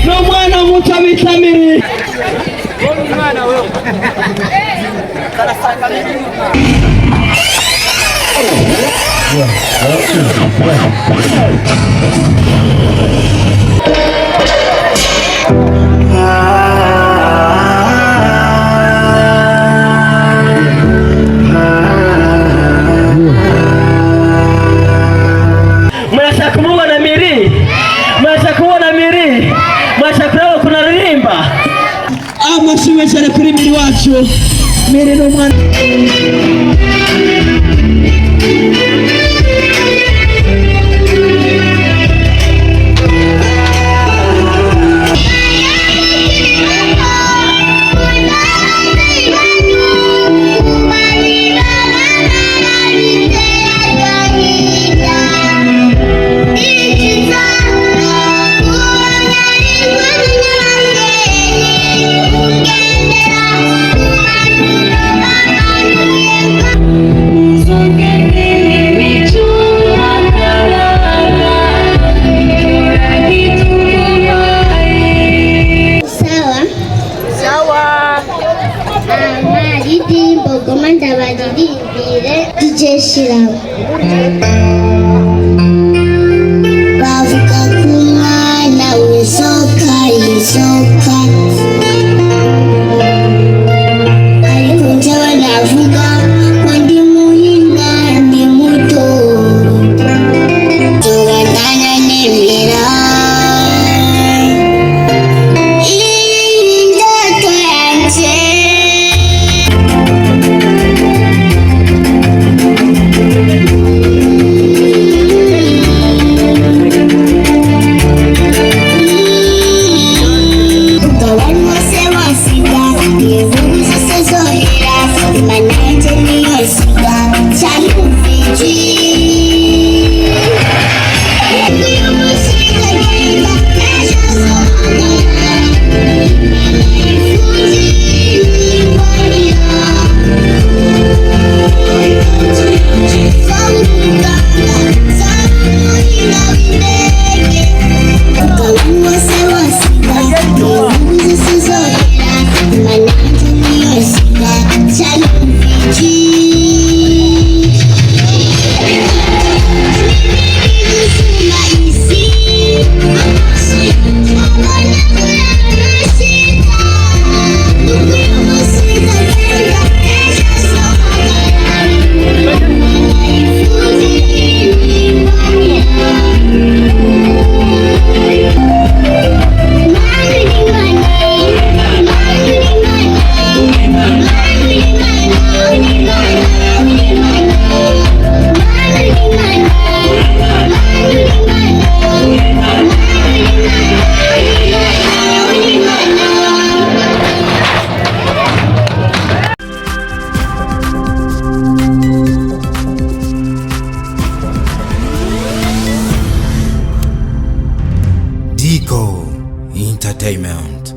n'umwana muto bitamiri amashimwe cyane kuri miri wacu miri n'umwana DJ Shira bavuga ko umwana w'isoka yisoka ariko njyewe navuga ko ndi muhinga ndi muto tugatana nemera indoto yanjye Dico Entertainment.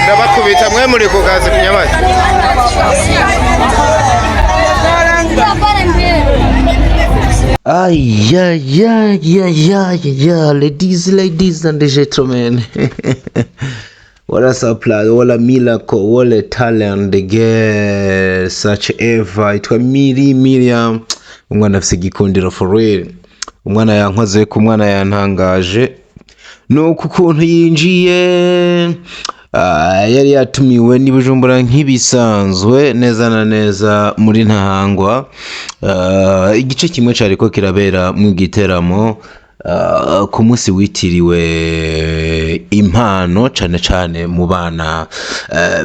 Ndabakubita mwe muri ku kazi kunyamata. Ladies and gentlemen. What a supply, what a miracle, what a talent, the girl, such ever. Itwa Miriam, umwana afise igikundiro for real. Umwana yankoze ku mwana yantangaje. Nuko ukuntu yinjiye yari yatumiwe ni Bujumbura nk'ibisanzwe neza na neza muri Ntahangwa. Igice kimwe cariko kirabera mu giteramo ku munsi witiriwe impano cane cane mu bana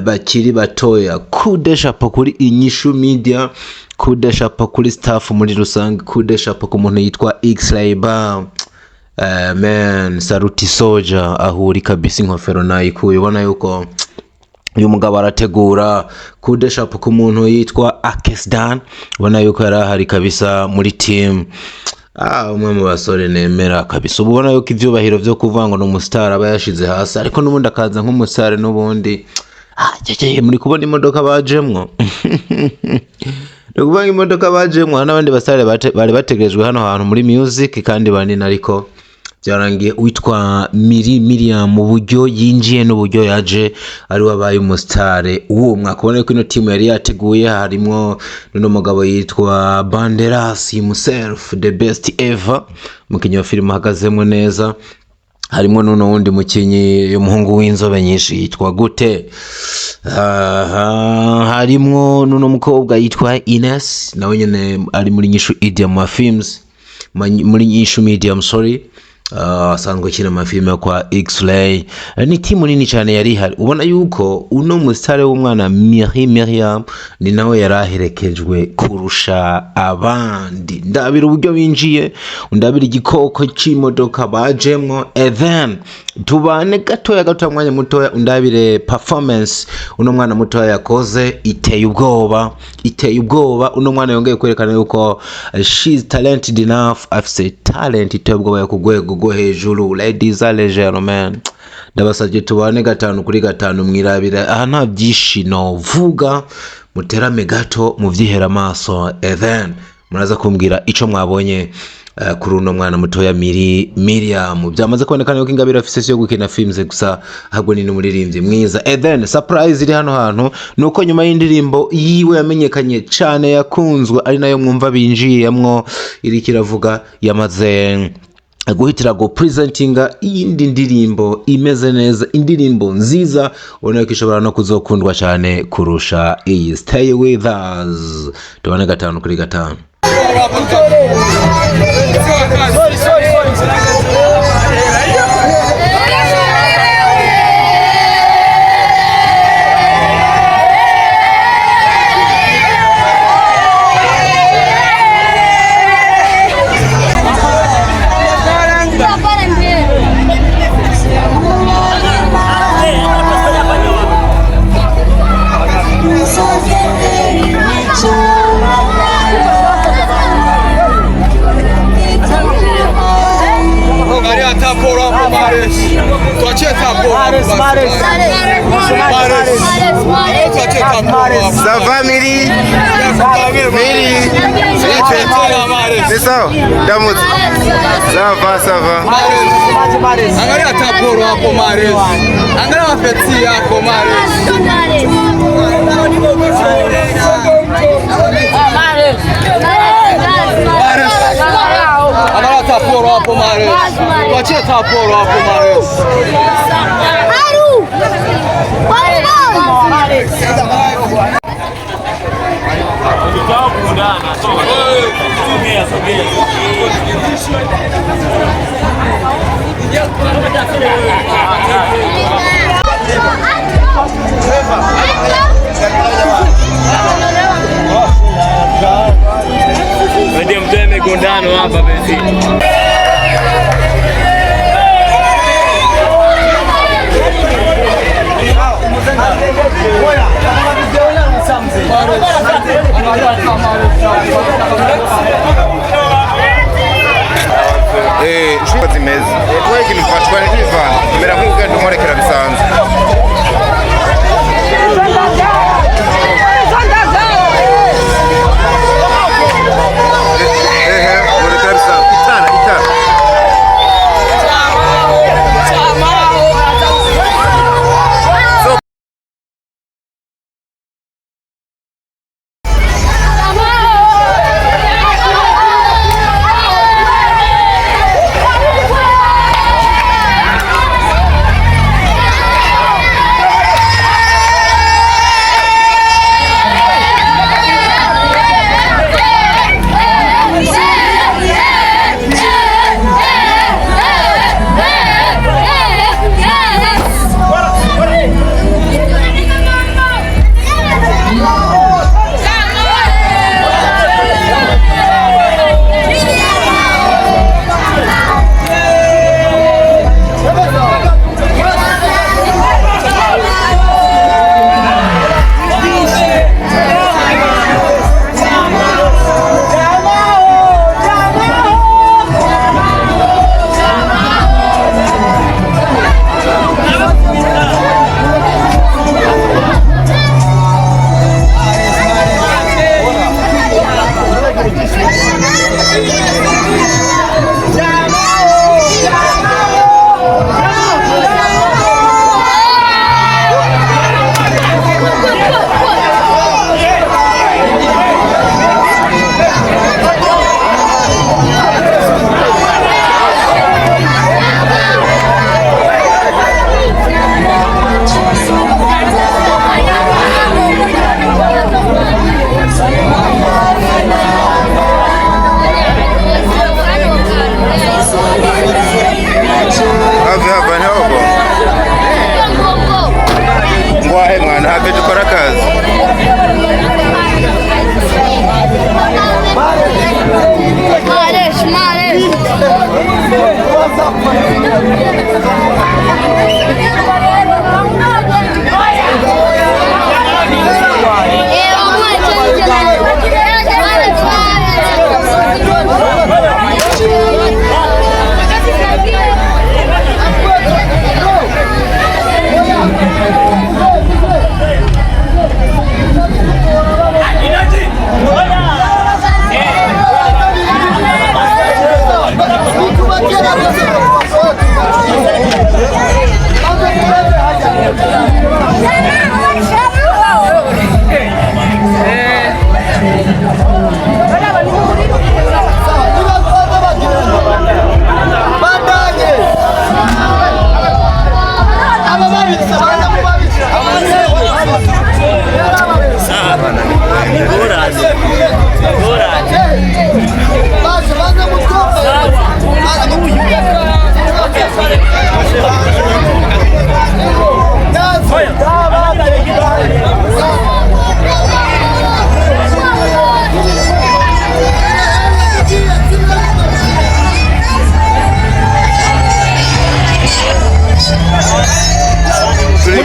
bakiri batoya. Kudeshapa kuri Inyishu Media, kudeshapa kuri staff muri rusange, kudeshapa ku muntu yitwa X-Rayba. Man, Saruti Soja ahuri kabisa inkofero nayikuye. Ubona yuko uyu mugabo arategura. Kudeshapa ku muntu yitwa Akesdan, ubona yuko yari ahari kabisa muri team. umwe mu basore nemera kabisa ubona yuko ivyubahiro vyo kuvanga no mustar aba yashize hasi ariko nubundi akaza nk'umusare nubundi muri kubona imodoka bajemwo Ndikuvanga imodoka bajemwo n'abandi basare bari bategerejwe hano hantu muri music kandi banini ariko byarangiye witwa Miriam mu buryo yinjiye n'uburyo yaje ari wabaye umustare uwo mwakubona ko ino team yari yateguye harimo n'uno mugabo yitwa Banderas himself the best ever mukinyi wa film hagazemo neza harimo n'uno wundi mukinyi umuhungu w'inzobe nyinshi yitwa gute harimo n'uno mukobwa yitwa Ines nawe nyene ari muri nyishu idiom films muri nyishu medium asanzwe kina amafilme kwa X-Ray ni timu nini cyane yari hari ubona yuko uno mustare w'umwana Miriam ni nawe yaraherekejwe kurusha abandi ndabira uburyo binjiye ndabira igikoko c'imodoka bajemwo then tubane gato mwanya mutoya undabire performance uno mwana mutoya yakoze iteye ubwoba uno mwana yongeye kwerekana yuko she's talented enough afise talent iteye ubwoba yo kugwego go hejuru ladies and gentlemen ndabasabye tubane 5-5 mwirabira aha nta byishino vuga muterame gato muvyihera amaso then muraza kumbwira ico mwabonye kuri uno mwana mutoya Miriam byamaze kubonekana yuko Ingabire afise yo gukina films gusa ahubwo ni n'umuririmbyi mwiza then surprise iri hano hantu nuko nyuma y'indirimbo yiwe yamenyekanye cyane yakunzwe ari nayo mwumva binjiyemwo iri kiravuga yamaze guhitira go presentinga iyindi ndirimbo imeze neza indirimbo nziza ubona ko ishobora no kuzokundwa cyane kurusha iyi stay with us tubane 5-5 Ça va Miri? C'est ça? Damut. Ça va. Angalia taporo hapo Mares. Angalia mafeti yako Mares. Angalia taporo hapo Mares. Tuachie taporo hapo Mares. Ndio mtoe migondano hapa basi. Inshuti zimeze kwa ikintu mfatwa n'ivana mbere nk'uko ndumurekera bisanzwe murekera bisanzwe itara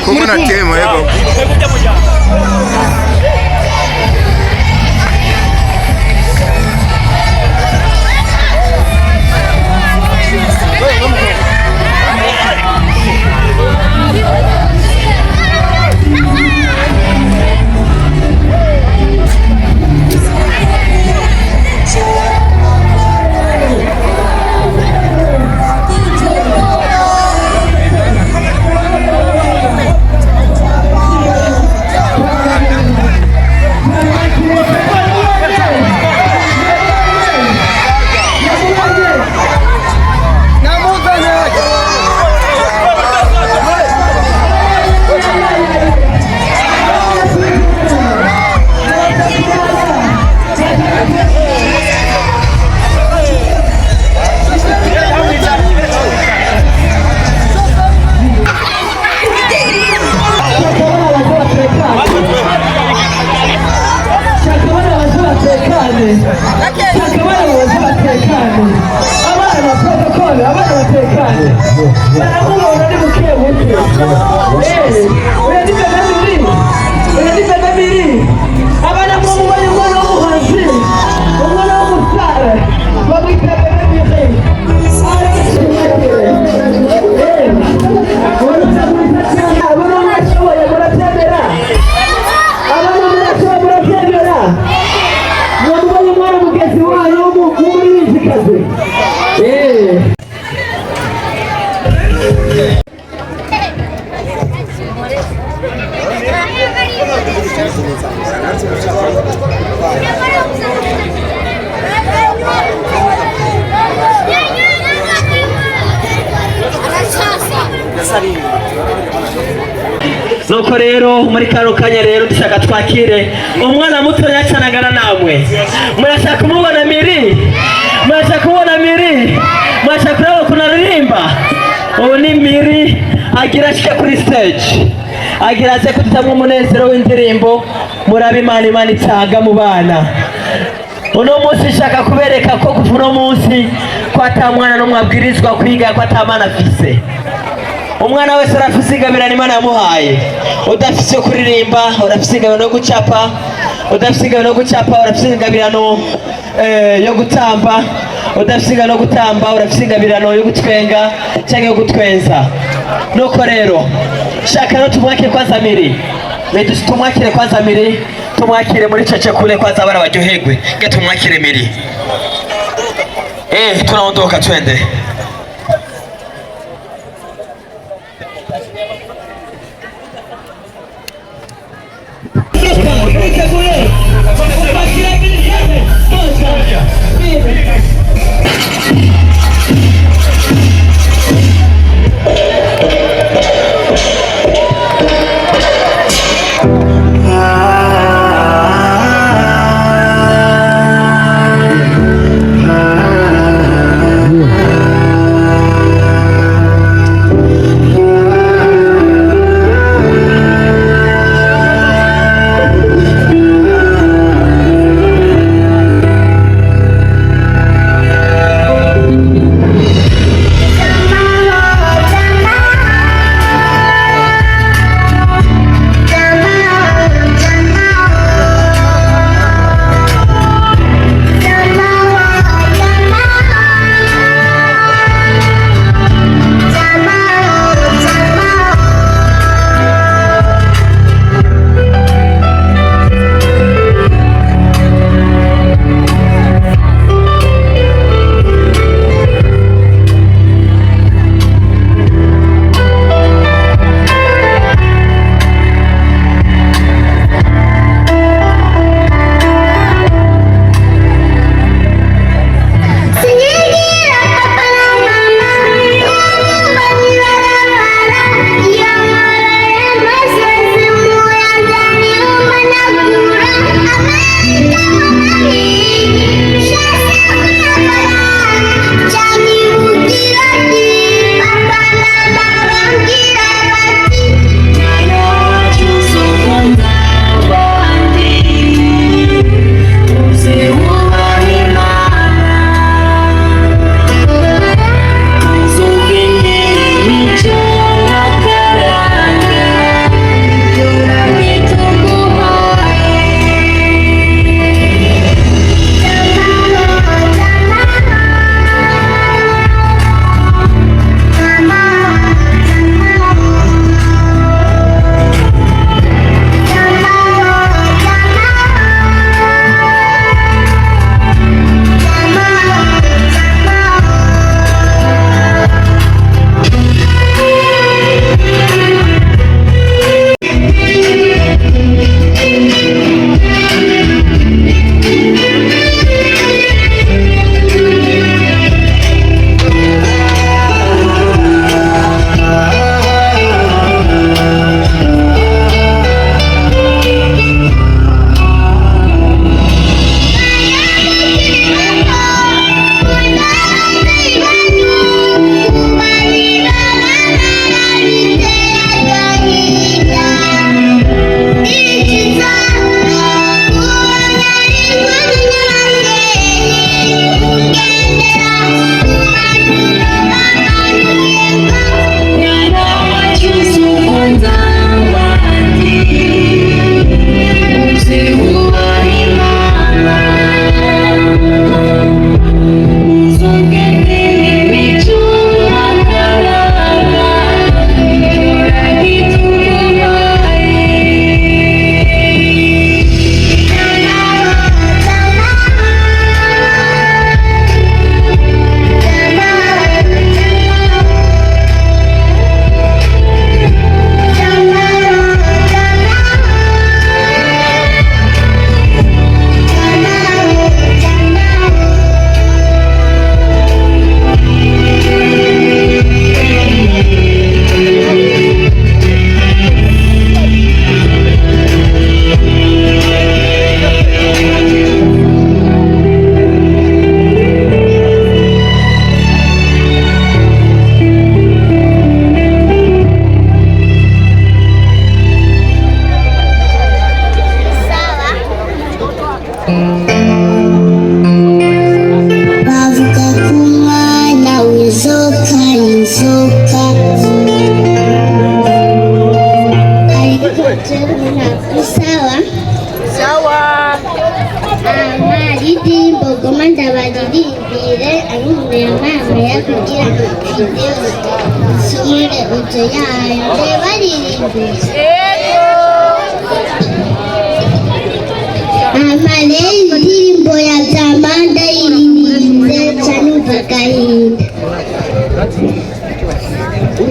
Como na tema, é bom. Nuko rero muri kano kanya rero dushaka twakire umwana muto yacanagana namwe. Murashaka kumubona Miri? Murashaka kubona Miri? Murashaka kureba kunaririmba? Ubu ni Miri agira ashika kuri stage. Agira aze kututamwa umunezero w'indirimbo murabe Imana itanga mu bana. Uno munsi shaka kubereka ko kuva uno munsi ko atamwana no mwabwirizwa kwiga ko atamana afise. Umwana wese arafise ingabirano Imana yamuhaye. Udafise kuririmba, urafise ingabirano yo gucapa, udafise ingabirano yo gucapa, urafise ingabirano yo gutamba, udafise ingabirano yo gutamba, urafise ingabirano yo gutwenga cyangwa yo gutwenza. Nuko rero shaka no tumwakire kwanza Miri. Tumwakire kwanza Miri, tumwakire muri cece kule kwanza abana baryoherwe. Nge tumwakire Miri. Tunaondoka twende. Sawa. Maririmbo goma ndabaririmbire arume mama yakugira video sumire uto yayo ndebaririmbe. Indirimbo ya Zamanda iririmbe canumva gahinda.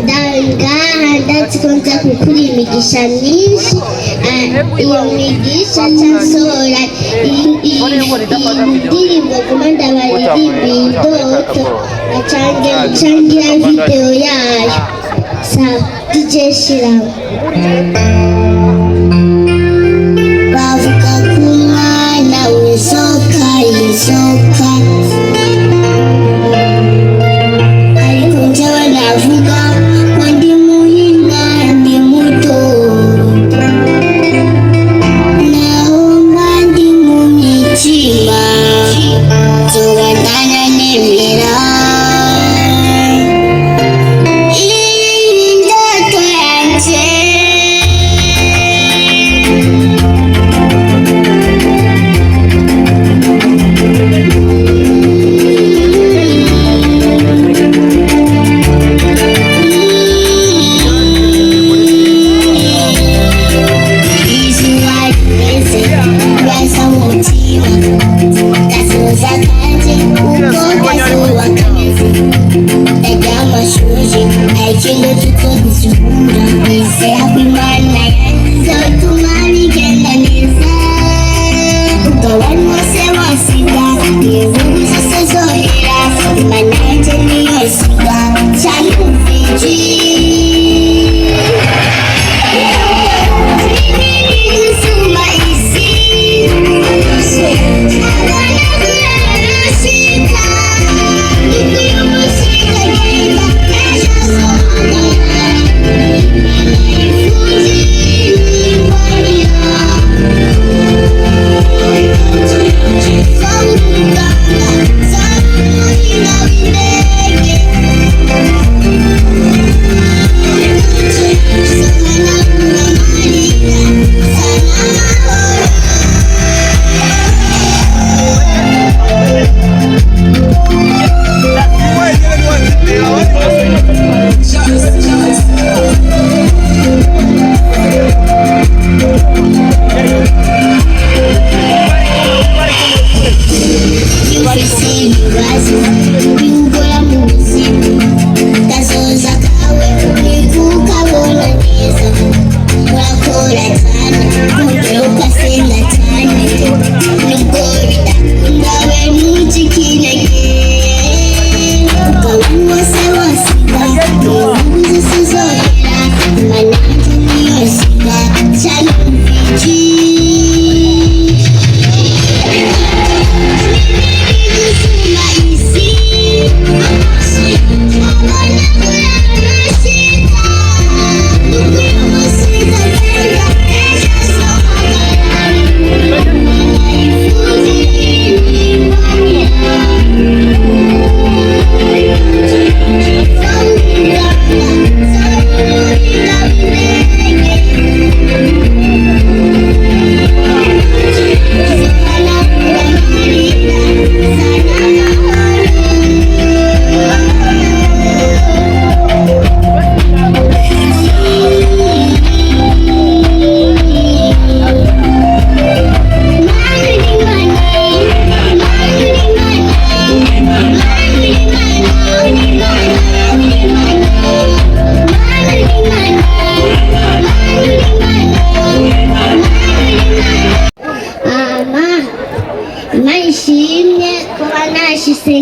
Ndangaha ndazikonza kukuri imigisha myinshi, iyo migisha cansohora indirimbo guma ndabaririmbiye indoto acangira video yayo. Sawa DJ shiramo. Bavuga ku mwana w'isoka yisoka, ariko njyewe navuga ko ndi muhinga ndi muto, naho mba ndi mu mitima nzoba ndananemera. Indoto yanje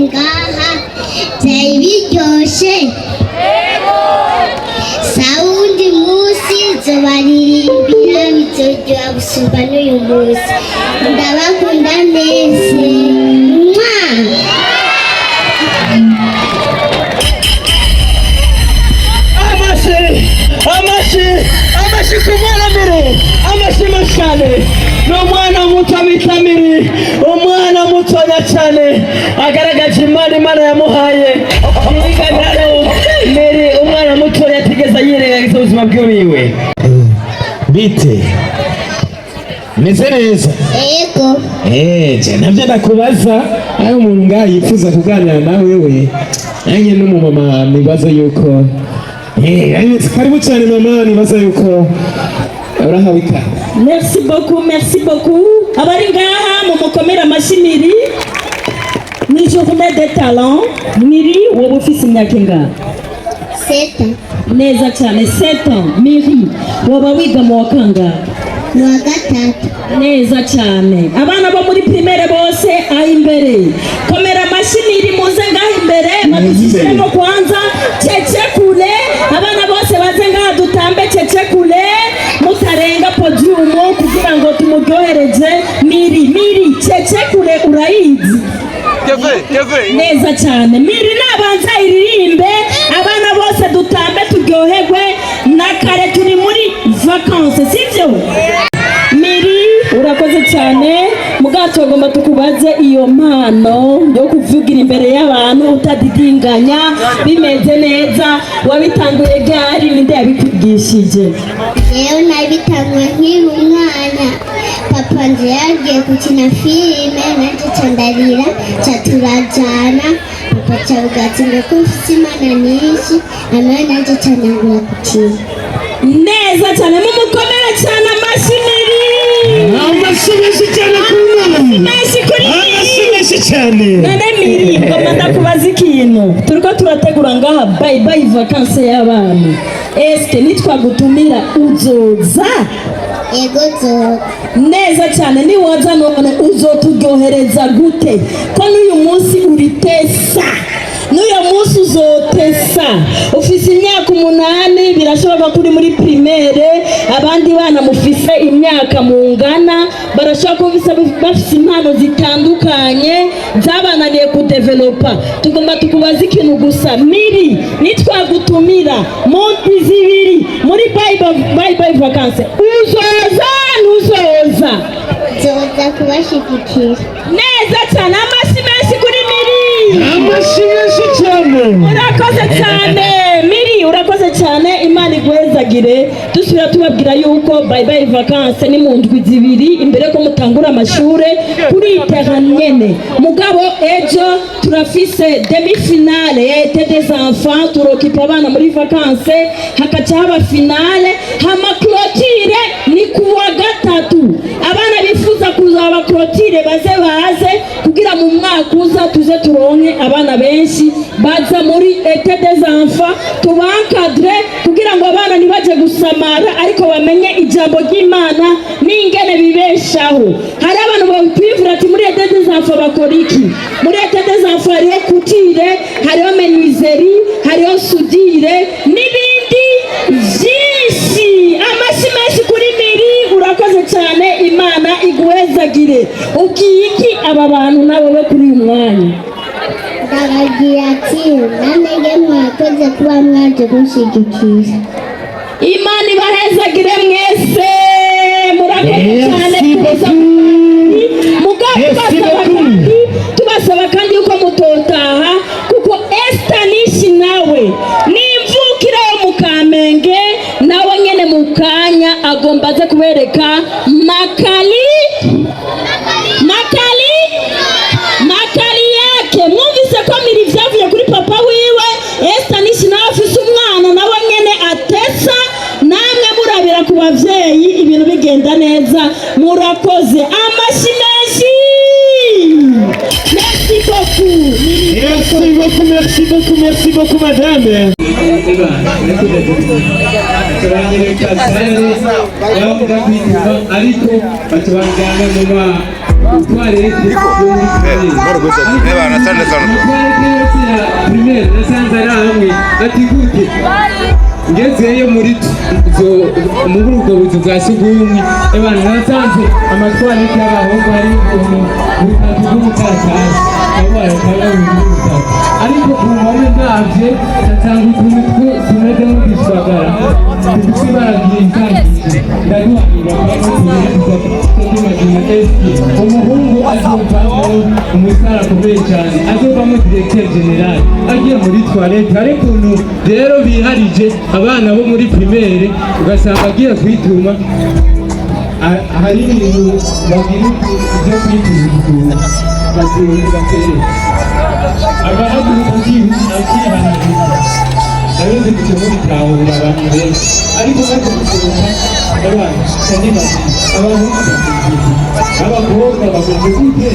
ngaha byari biryoshye. Sawundi munsi zobaririmbira bizoryoha gusumba n'uyu munsi. Ndabakunda neza. Amashi kumwana mbere, amashi mashane. N'umwana muto bitamiri, umwana mutoya cyane agaragaje Imana yamuhaye. Umwana muto yatigeze yirengagiza ubuzima bwiwe. bite meze neza Ego. je navyo ndakubaza ayo umuntu ngaha yifuza kuganira nawe wewe nanjye n'umumama nibaza yuko karibu cyane mama nibaza yuko urahawe ikaze. Merci beaucoup abari ngaha mu mukomera amashimiri ni journée de talent Miri wowe ufise imyaka ingana 7 ans. neza cyane 7 ans Miri waba wiga mu wakanga Mu wa gatatu. neza cyane abana bo muri primaire bose aho imbere komera amashimiri muze ngaho imbere madushyiremo kwanza cece kule abana bose baze ngaha dutambe cece kule mutarenga podium kugira ngo tumuryohereze Miri cece kule urayizi neza cyane Miri nabanza iririmbe abana bose dutambe turyoherwe na kare turi muri vacances sivyo Miri urakoze cyane mugato agomba tukubaze iyo mpano yo kuvugira imbere y'abantu utadidinganya bimeze neza wabitanguye gari ninde yabikugishije Leo nabitanguye nkiri umwana papa nje yagiye gukina filime nanje candarira caturajana papa cavugatsi ngo mfise imana nyinshi nawe nanje canangura gukina neza cyane mumukomere cyane amashimiri Amashimisi cyane kumwana amashimisi cyane none Miri ngomba ndakubaza ikintu turiko turategura ngaha bye vacances y'abana eske nitwagutumira uzoza Ego zoza. neza cyane niwoza none uzoturyohereza gute ko n'uyu munsi uritesa n'uyu munsi uzotesa ufise imyaka 8 birashoboka kuri muri primaire abandi bana mufise imyaka mungana barashobora kuba bafise impano zitandukanye zabananiye kudevelopa tugomba tukubaza ikintu gusa Miri nitwagutumira mu zibiri muri bye vacances uzoza nuzoza Zoza kubashigikira. neza cyane amashimesi kuri Miri amashimisi cyane urakoze cyane Miri urakoze cyane Imana iguhezagire dusubira tubabwira yuko bye vacances ni mu ndwi zibiri imbere ko mutangura amashure kuri teranyene mugabo ejo turafise demi finale ya été des enfants turokipa abana muri vacances hakaca haba finale hama clôture ni kuwa gatatu abana bifuza kuzaba clôture baze kugira mu mwaka uza tuze turonke abana benshi baza muri été des enfants tubankadre kugira ngo abana nibaje gusamara ariko bamenye ijambo ry'Imana n'ingene bibeshaho hari abantu babwivura ati muri été des enfants bakora iki muri été des enfants hariho kutire hariho menuiserie hariho sudire n'ibindi byinshi amashimesi kuri Miri urakoze cyane Imana iguhezagire ukiyiki aba bantu nabo be kuri uyu mwanya Ndababwira ati namwe mwakoze kuba mwaje gushigikira. Imana ibahezagire mwese murakoze cyane kuza tubasaba kandi yuko mutotaha kuko Estanishi nawe nimvukira yo mu Kamenge nawe nyene mu kanya agomba aze kubereka makali yake mwumvise ko Miri vyavuye kuri papa wiwe Estanishi nawe afise umwana nawe nyene atesa namwe murabira ku bavyeyi ibintu bigenda neza murakoze amashimesi merci beaucoup madame ariko batubangana mu tware ati gute ngezeyo muri ubwo buzu bwa sugumwe abantu nasanze amatwarete y'abahungu ari butatu bw'umutatasi abaye akaba butatu ariko ubundi ndabye natanga utuntu tumeze nk'udusagara dufite ibara ry'ikaki ndaduhanira umuhungu azovamo umusitari akomeye cyane azovamo directeur general agiye muri toilette. hari ukuntu rero biharije abana bo muri primaire ugasanga agiye kwituma hari ibintu bagira byo kwituma batere abahaguruka akihanaguza abizi kucyo bitahura abantu benshi ariko baje gusohoka abana cyane bati abahungu abakobwa bakoze gute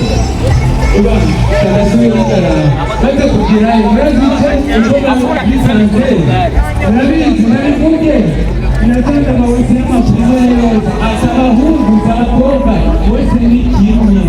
abana cyane bigarara baje kugira imirazice ingoma bisanzwe nabizi nari kuge nataka mawezi y'amafuzo yose abahungu abakobwa bose ni kimwe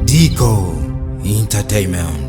Deco Entertainment.